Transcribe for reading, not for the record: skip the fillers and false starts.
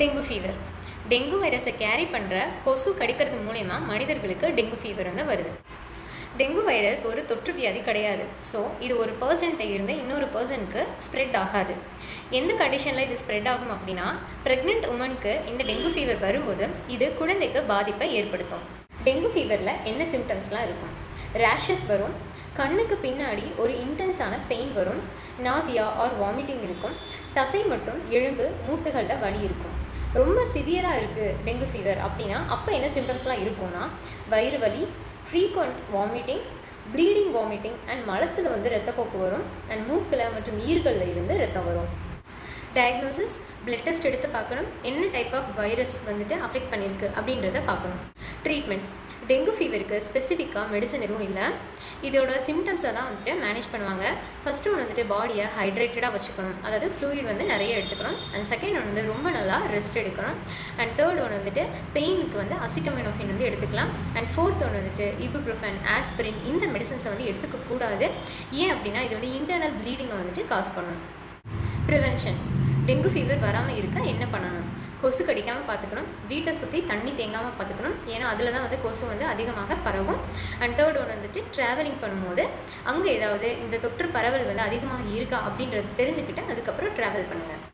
Dengue fever. Dengue வைரஸை carry பண்ணுற கொசு கடிக்கிறது மூலயமா மனிதர்களுக்கு டெங்கு ஃபீவர் வந்து வருது. டெங்கு வைரஸ் ஒரு தொற்று வியாதி கிடையாது. ஸோ இது ஒரு பர்சன்ட்ட இருந்து இன்னொரு பர்சனுக்கு ஸ்ப்ரெட் ஆகாது. எந்த கண்டிஷனில் இது ஸ்ப்ரெட் ஆகும் அப்படின்னா, ப்ரெக்னென்ட் உமனுக்கு இந்த டெங்கு ஃபீவர் வரும்போது இது குழந்தைக்கு பாதிப்பை ஏற்படுத்தும். டெங்கு ஃபீவரில் என்ன சிம்டம்ஸ்லாம் இருக்கும்? ரேஷஸ் வரும், கண்ணுக்கு பின்னாடி ஒரு இன்டென்ஸான பெயின் வரும், நாசியா ஆர் வாமிட்டிங் இருக்கும், தசை மற்றும் எலும்பு மூட்டுகளில் வலி இருக்கும். ரொம்ப சிவியராக இருக்குது டெங்கு ஃபீவர் அப்படின்னா அப்போ என்ன சிம்டம்ஸ்லாம் இருக்கும்னா, வயிறு வலி, frequent vomiting, bleeding vomiting and மலத்தில் வந்து ரத்தப்போக்கு வரும் அண்ட் மூக்கில் மற்றும் ஈர்களில் இருந்து ரத்தம் வரும். டயக்னோசிஸ், பிளட் டெஸ்ட் எடுத்து பார்க்கணும், என்ன டைப் ஆஃப் வைரஸ் வந்துட்டு அஃபெக்ட் பண்ணியிருக்கு அப்படின்றத பார்க்கணும். ட்ரீட்மெண்ட், டெங்கு ஃபீவருக்கு ஸ்பெசிஃபிக்காக மெடிசன் எதுவும் இல்லை. இதோட சிம்டம்ஸை தான் வந்துட்டு மேனேஜ் பண்ணுவாங்க. ஃபஸ்ட்டு ஒன்று வந்துட்டு பாடியை ஹைட்ரேட்டடாக வச்சுக்கணும், அதாவது ஃப்ளூயிட் வந்து நிறைய எடுத்துக்கணும். அண்ட் செகண்ட் ஒன்று வந்து ரொம்ப நல்லா ரெஸ்ட் எடுக்கணும். அண்ட் தேர்ட் ஒன்று வந்துட்டு பெயினுக்கு வந்து அசிட்டமினோஃபின் வந்து எடுத்துக்கலாம். அண்ட் ஃபோர்த் ஒன்று வந்துட்டு இபுப்ரோஃபன், ஆஸ்பிரின் இந்த மெடிசன்ஸை வந்து எடுத்துக்கக்கூடாது. ஏன் அப்படின்னா இது வந்து இன்டர்னல் ப்ளீடிங்கை வந்துட்டு காஸ் பண்ணும். ப்ரிவென்ஷன், டெங்கு ஃபீவர் வராமல் இருக்க என்ன பண்ணணும்? கொசு கடிக்காமல் பார்த்துக்கணும், வீட்டை சுற்றி தண்ணி தேங்காமல் பார்த்துக்கணும், ஏன்னா அதில் தான் வந்து கொசு வந்து அதிகமாக பரவும். அண்ட் தேர்ட் ஒன்று வந்துட்டு ட்ராவலிங் பண்ணும்போது அங்கே ஏதாவது இந்த தொற்று பரவல் வந்து அதிகமாக இருக்கா அப்படின்றது தெரிஞ்சுக்கிட்டு அதுக்கப்புறம் ட்ராவல் பண்ணுங்கள்.